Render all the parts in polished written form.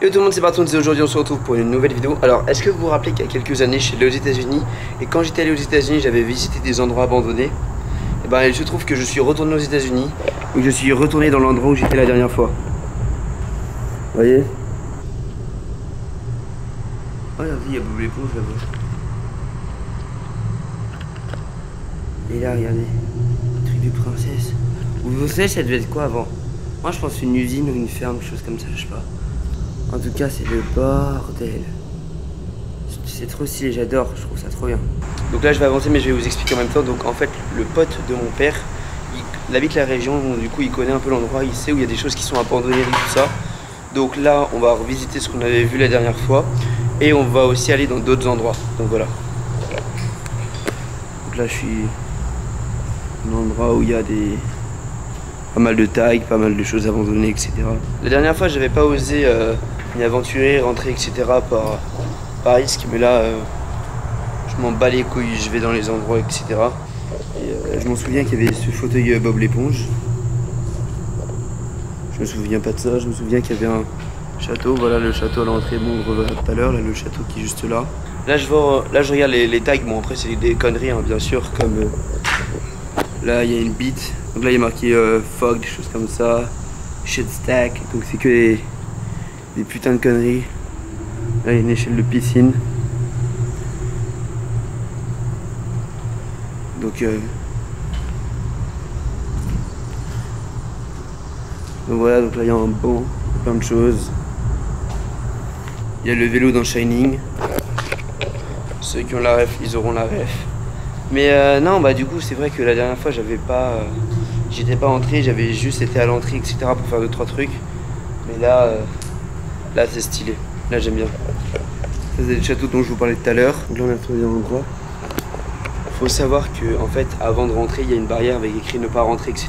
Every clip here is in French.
Yo tout le monde, c'est Barton, aujourd'hui on se retrouve pour une nouvelle vidéo. Alors est-ce que vous vous rappelez qu'il y a quelques années je suis allé aux États-Unis et quand j'étais allé aux États-Unis j'avais visité des endroits abandonnés. Et ben il se trouve que je suis retourné aux États-Unis et que je suis retourné dans l'endroit où j'étais la dernière fois. Vous voyez? Oh regardez, il y a Bob l'éponge là-bas. Et là regardez, truc de princesse. Vous savez ça devait être quoi avant? Moi je pense une usine ou une ferme, quelque chose comme ça, je sais pas. En tout cas, c'est le bordel. C'est trop stylé, j'adore, je trouve ça trop bien. Donc là, je vais avancer, mais je vais vous expliquer en même temps. Donc en fait, le pote de mon père, il habite la région, donc, du coup, il connaît un peu l'endroit, il sait où il y a des choses qui sont abandonnées et tout ça. Donc là, on va revisiter ce qu'on avait vu la dernière fois. Et on va aussi aller dans d'autres endroits. Donc voilà. Donc là, je suis dans un endroit où il y a pas mal de tags, pas mal de choses abandonnées, etc. La dernière fois, j'avais pas osé m'y aventurer, rentrer, etc. par risque, mais là, je m'en bats les couilles, je vais dans les endroits, etc. Et je m'en souviens qu'il y avait ce fauteuil Bob l'éponge. Je me souviens pas de ça, je me souviens qu'il y avait un château, voilà le château à l'entrée, bon on reverra tout à l'heure, là le château qui est juste là. Là je regarde les tags, bon après c'est des conneries hein, bien sûr, comme là il y a une bite, donc là il y a marqué fog, des choses comme ça, shit stack, donc c'est que des putains de conneries. Là il y a une échelle de piscine. Donc voilà, donc là il y a un banc, plein de choses. Il y a le vélo dans Shining. Ceux qui ont la ref, ils auront la ref. Mais non, bah du coup c'est vrai que la dernière fois j'étais pas entré, j'avais juste été à l'entrée, etc. pour faire 2-3 trucs. Mais là c'est stylé, là j'aime bien. Ça c'est le château dont je vous parlais tout à l'heure. Donc là on a trouvé un endroit. Faut savoir que en fait avant de rentrer il y a une barrière avec écrit ne pas rentrer, etc.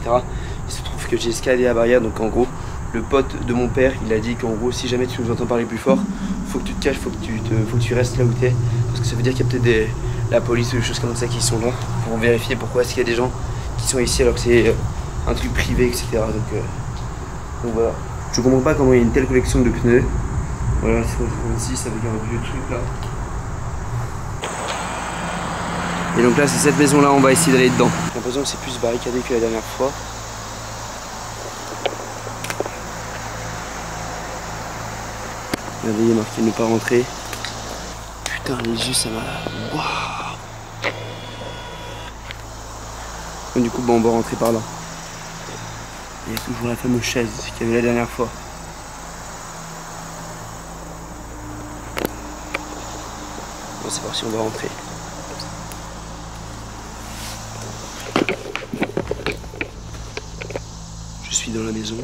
Il se trouve que j'ai escaladé la barrière, donc en gros le pote de mon père il a dit qu'en gros si jamais tu nous entends parler plus fort, faut que tu te caches, faut que tu restes là où t'es, parce que ça veut dire qu'il y a peut-être la police ou des choses comme ça qui sont là pour vérifier pourquoi est-ce qu'il y a des gens qui sont ici alors que c'est un truc privé, etc. Donc voilà. Je comprends pas comment il y a une telle collection de pneus. Voilà, c'est 36 avec un vieux truc là. Et donc là c'est cette maison là, on va essayer d'aller dedans. J'ai l'impression que c'est plus barricadé que la dernière fois. Regardez, il y a marqué ne pas rentrer. Putain les yeux ça m'a... Waouh. Du coup bon, on va rentrer par là. Il y a toujours la fameuse chaise qu'il y avait la dernière fois. Bon c'est parti, on va rentrer. Je suis dans la maison.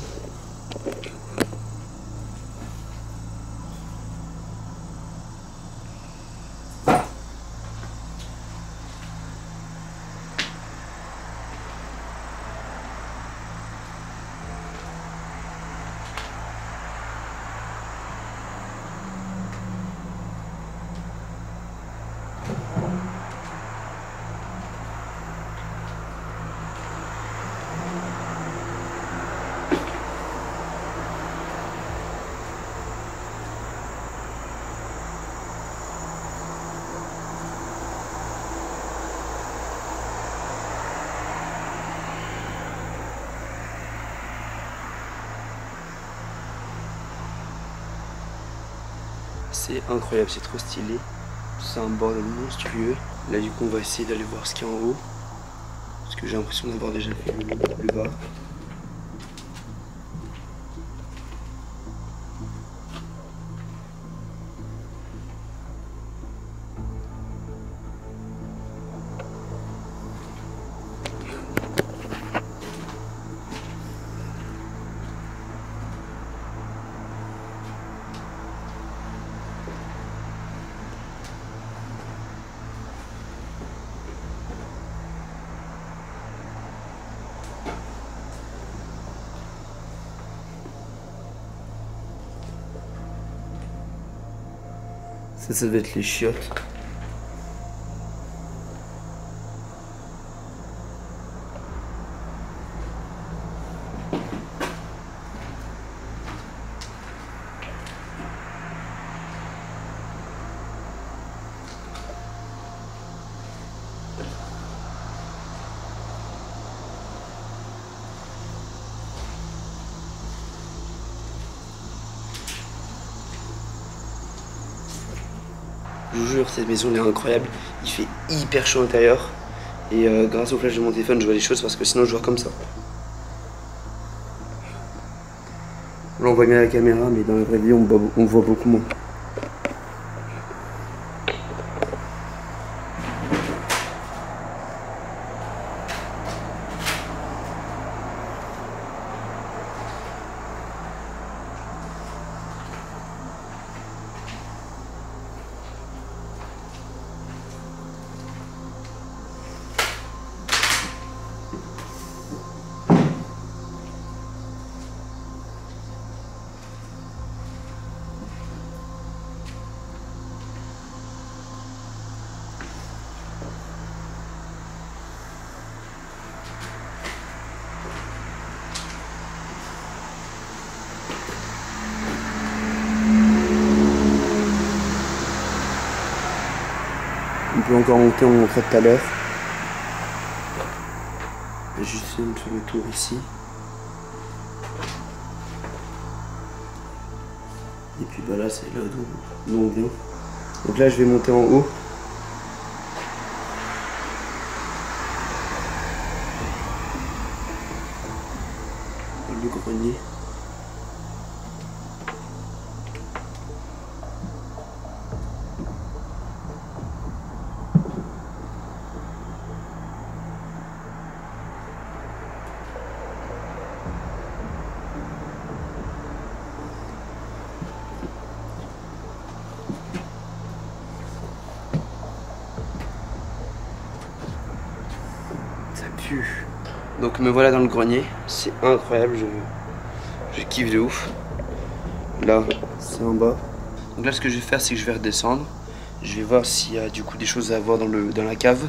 C'est incroyable, c'est trop stylé. C'est un bordel monstrueux. Là du coup on va essayer d'aller voir ce qu'il y a en haut. Parce que j'ai l'impression d'avoir déjà fait le bas. Ça devait être les chiottes. Je vous jure, cette maison elle est incroyable. Il fait hyper chaud à l'intérieur. Et grâce au flash de mon téléphone, je vois les choses parce que sinon je vois comme ça. Là on voit bien la caméra, mais dans la vraie vie on voit beaucoup moins. On peut encore monter, on montrait tout à l'heure. Juste faire le tour ici. Et puis bah là c'est là d'où on vient. Donc là je vais monter en haut. Le grenier. Donc me voilà dans le grenier, c'est incroyable, je kiffe de ouf. Là, c'est en bas. Donc là ce que je vais faire, c'est que je vais redescendre. Je vais voir s'il y a du coup des choses à voir dans la cave.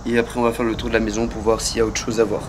Et après on va faire le tour de la maison pour voir s'il y a autre chose à voir.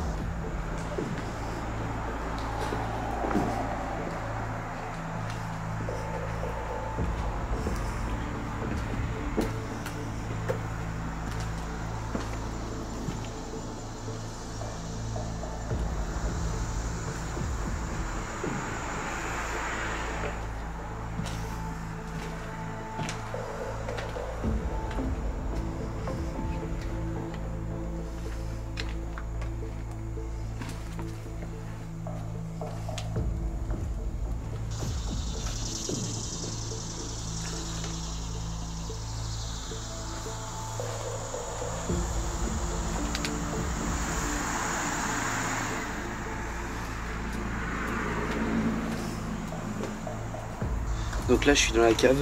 Donc là je suis dans la cave,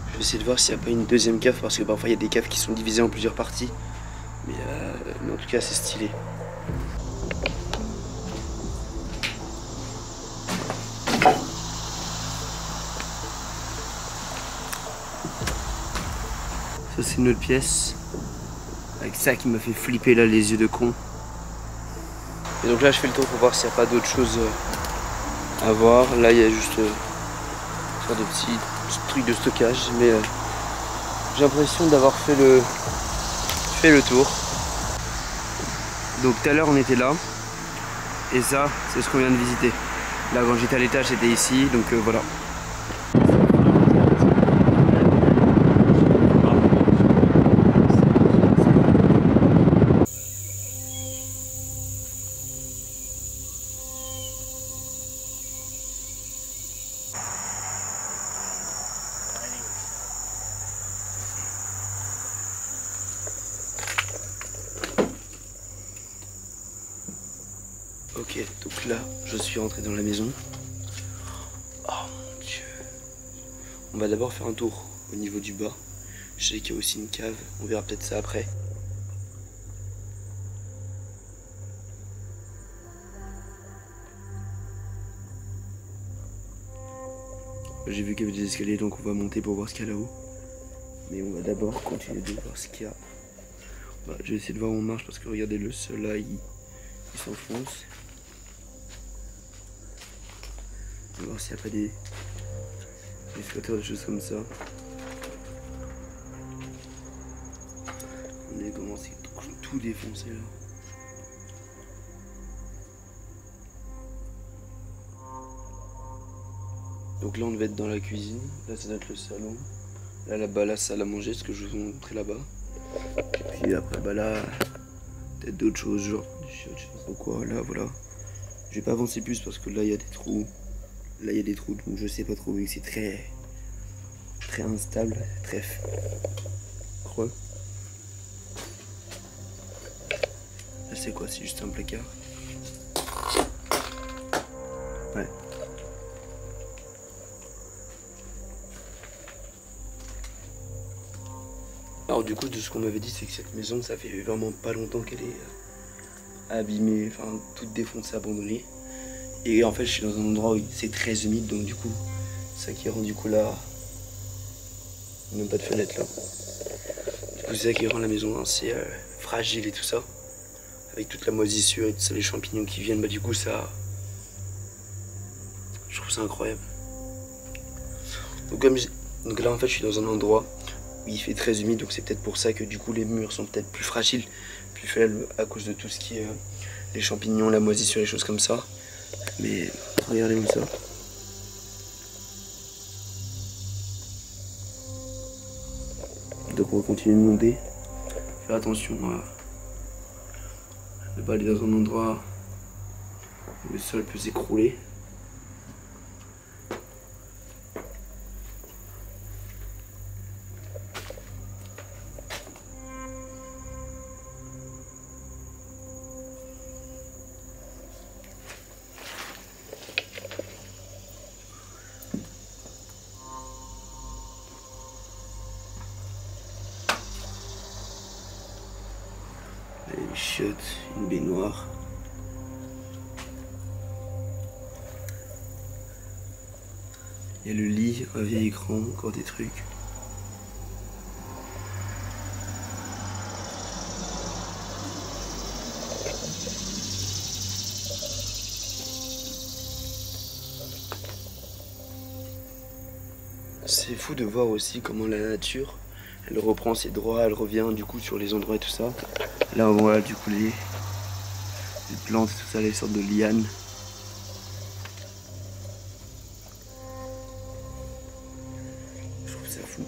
je vais essayer de voir s'il n'y a pas une deuxième cave parce que parfois il y a des caves qui sont divisées en plusieurs parties. Mais en tout cas c'est stylé. Ça c'est une autre pièce. Avec ça qui m'a fait flipper là les yeux de con. Et donc là je fais le tour pour voir s'il n'y a pas d'autre chose à voir. Là il y a juste sorte de petits trucs de stockage, mais j'ai l'impression d'avoir fait le tour. Donc tout à l'heure on était là, et ça c'est ce qu'on vient de visiter. Là quand j'étais à l'étage c'était ici, donc voilà. Ok, donc là, je suis rentré dans la maison. Oh mon dieu. On va d'abord faire un tour au niveau du bas. Je sais qu'il y a aussi une cave, on verra peut-être ça après. J'ai vu qu'il y avait des escaliers, donc on va monter pour voir ce qu'il y a là-haut. Mais on va d'abord continuer de voir ce qu'il y a. Bah, je vais essayer de voir où on marche parce que regardez le sol là, il s'enfonce. On va voir s'il n'y a pas des squatteurs, des choses comme ça. On a commencé à tout défoncer là. Donc là on devait être dans la cuisine, là ça doit être le salon. Là-bas, la salle à manger, ce que je vous ai montré là-bas. Et puis après, bah là, peut-être d'autres choses, genre du shot, je sais pas trop quoi. Là, voilà. Je vais pas avancer plus parce que là, il y a des trous. Là, il y a des trous, donc je sais pas trop, vu que c'est très instable, très creux. Là, c'est quoi? C'est juste un placard. Ouais. Alors du coup, de ce qu'on m'avait dit, c'est que cette maison, ça fait vraiment pas longtemps qu'elle est abîmée, enfin toute défoncée, abandonnée. Et en fait, je suis dans un endroit où c'est très humide, donc du coup, ça qui rend du coup là, même pas de fenêtre là. Du coup, c'est ça qui rend la maison assez fragile et tout ça, avec toute la moisissure et tout ça, les champignons qui viennent. Bah du coup, ça, je trouve ça incroyable. Donc donc là, en fait, je suis dans un endroit où il fait très humide, donc c'est peut-être pour ça que du coup les murs sont peut-être plus fragiles, plus faibles à cause de tout ce qui est les champignons, la moisissure, les choses comme ça. Mais regardez-moi ça. Donc on va continuer de monter. Faire attention à ne pas aller dans un endroit où le sol peut s'écrouler. Les chiottes, une baignoire. Il y a le lit, un vieil écran, encore des trucs. C'est fou de voir aussi comment la nature, elle reprend ses droits, elle revient du coup sur les endroits et tout ça. Là on voit du coup les plantes, tout ça, les sortes de lianes. Je trouve ça fou.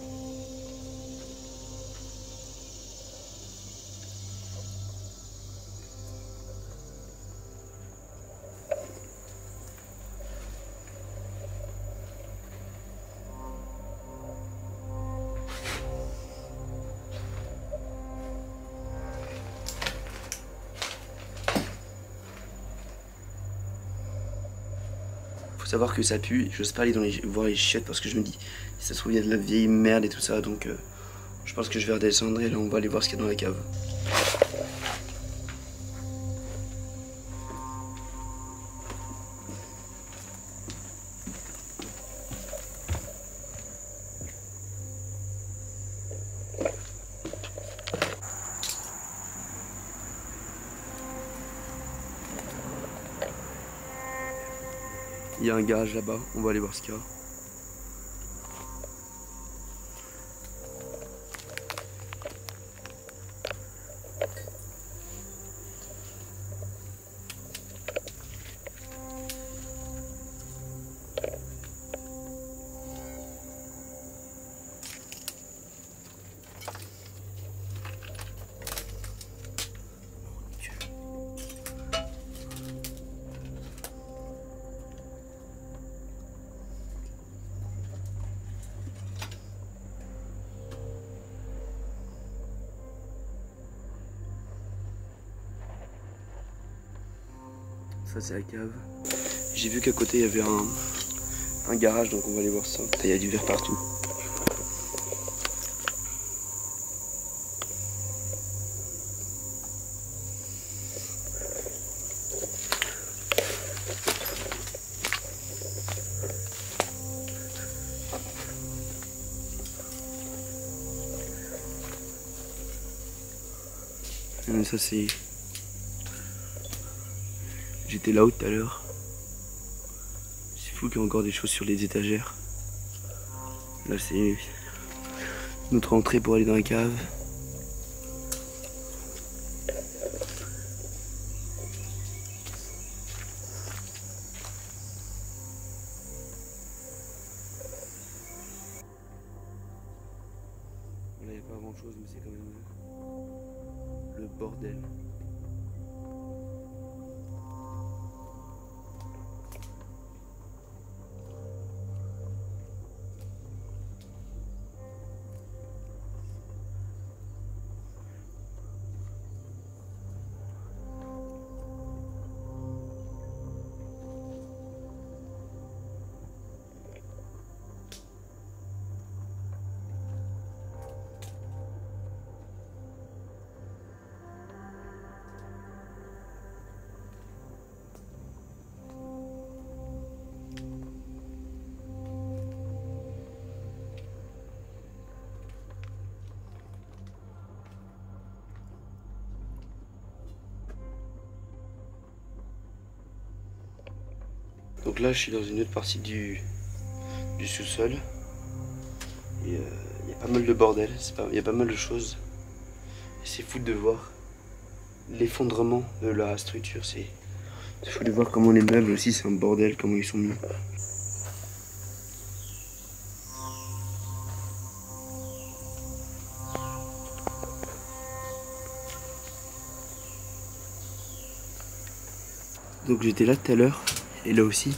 Faut savoir que ça pue, j'ose pas aller voir les chiottes parce que je me dis, si ça se trouve il y a de la vieille merde et tout ça, donc je pense que je vais redescendre et là on va aller voir ce qu'il y a dans la cave. Il y a un garage là-bas, on va aller voir ce qu'il y a. Ça c'est la cave. J'ai vu qu'à côté il y avait un garage, donc on va aller voir ça. Il y a du verre partout. Mais ça c'est... J'étais là-haut tout à l'heure. C'est fou qu'il y a encore des choses sur les étagères. Là c'est notre entrée pour aller dans la cave. n'y a pas grand chose, mais c'est quand même le bordel. Donc là je suis dans une autre partie du sous-sol. Et il y a pas mal de bordel, il y a pas mal de choses. Et c'est fou de voir l'effondrement de la structure. C'est fou de voir comment les meubles aussi c'est un bordel, comment ils sont mis. Donc j'étais là tout à l'heure, et là aussi.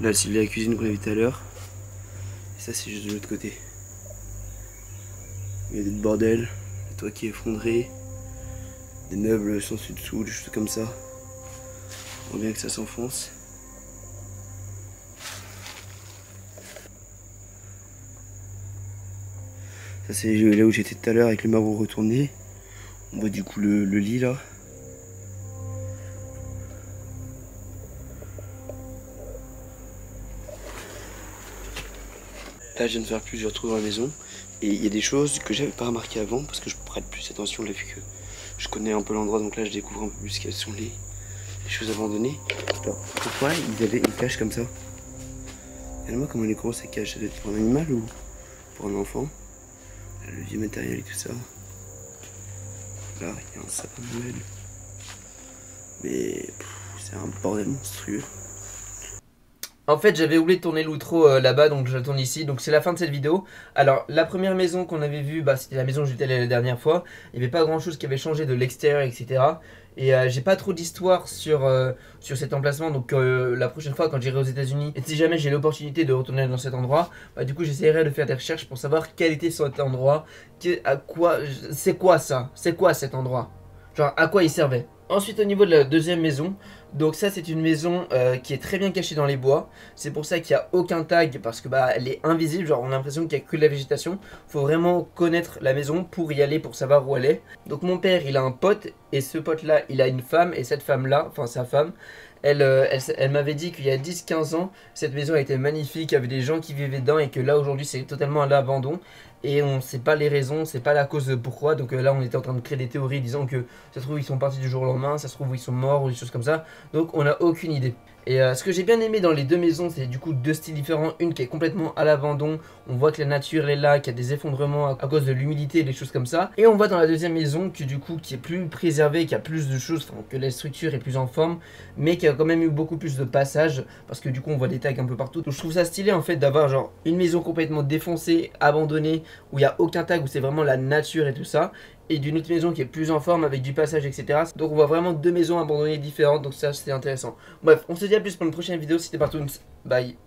Là c'est la cuisine qu'on a vu tout à l'heure. Et ça c'est juste de l'autre côté. Il y a des bordels, le toit qui est effondré, des meubles sans dessus dessous, des choses comme ça. On voit bien que ça s'enfonce. Ça c'est là où j'étais tout à l'heure avec le marbre retourné. On voit du coup le lit là. Là je viens de faire plusieurs trous dans la maison. Et il y a des choses que j'avais pas remarqué avant parce que je prête plus attention là vu que je connais un peu l'endroit, donc là je découvre un peu plus quelles sont les choses abandonnées. Alors pourquoi ils cachent comme ça? Regardez-moi comment les gros ça cache, ça doit être pour un animal ou pour un enfant. Là, le vieux matériel et tout ça. Là il y a un sapin de Noël. Mais c'est un bordel monstrueux. En fait j'avais oublié de tourner l'outro là-bas, donc je la tourne ici, donc c'est la fin de cette vidéo. Alors la première maison qu'on avait vue, bah, c'était la maison où j'étais allé la dernière fois. Il n'y avait pas grand chose qui avait changé de l'extérieur, etc. Et j'ai pas trop d'histoire sur cet emplacement, donc la prochaine fois quand j'irai aux États-Unis, et si jamais j'ai l'opportunité de retourner dans cet endroit, bah, du coup j'essaierai de faire des recherches pour savoir quel était cet endroit, c'est quoi ça, c'est quoi cet endroit, genre à quoi il servait. Ensuite au niveau de la deuxième maison, donc ça c'est une maison qui est très bien cachée dans les bois. C'est pour ça qu'il n'y a aucun tag parce que bah elle est invisible, genre on a l'impression qu'il n'y a que de la végétation. Faut vraiment connaître la maison pour y aller, pour savoir où elle est. Donc mon père il a un pote et ce pote là il a une femme, et cette femme là, enfin sa femme, elle m'avait dit qu'il y a 10-15 ans, cette maison était magnifique, il y avait des gens qui vivaient dedans et que là aujourd'hui c'est totalement à l'abandon. Et on ne sait pas les raisons, on ne sait pas la cause de pourquoi. Donc là on était en train de créer des théories disant que ça se trouve ils sont partis du jour au lendemain, ça se trouve ils sont morts ou des choses comme ça. Donc on n'a aucune idée. Et ce que j'ai bien aimé dans les deux maisons, c'est du coup deux styles différents. Une qui est complètement à l'abandon, on voit que la nature est là, qu'il y a des effondrements à cause de l'humidité et des choses comme ça. Et on voit dans la deuxième maison que du coup qui est plus préservée, qui a plus de choses, enfin, que la structure est plus en forme, mais qui a quand même eu beaucoup plus de passages, parce que du coup on voit des tags un peu partout. Donc je trouve ça stylé en fait d'avoir genre une maison complètement défoncée, abandonnée, où il n'y a aucun tag, où c'est vraiment la nature et tout ça, et d'une autre maison qui est plus en forme avec du passage, etc. Donc on voit vraiment deux maisons abandonnées différentes, donc ça c'est intéressant. Bref, on se dit à plus pour une prochaine vidéo, c'était Partoons, bye.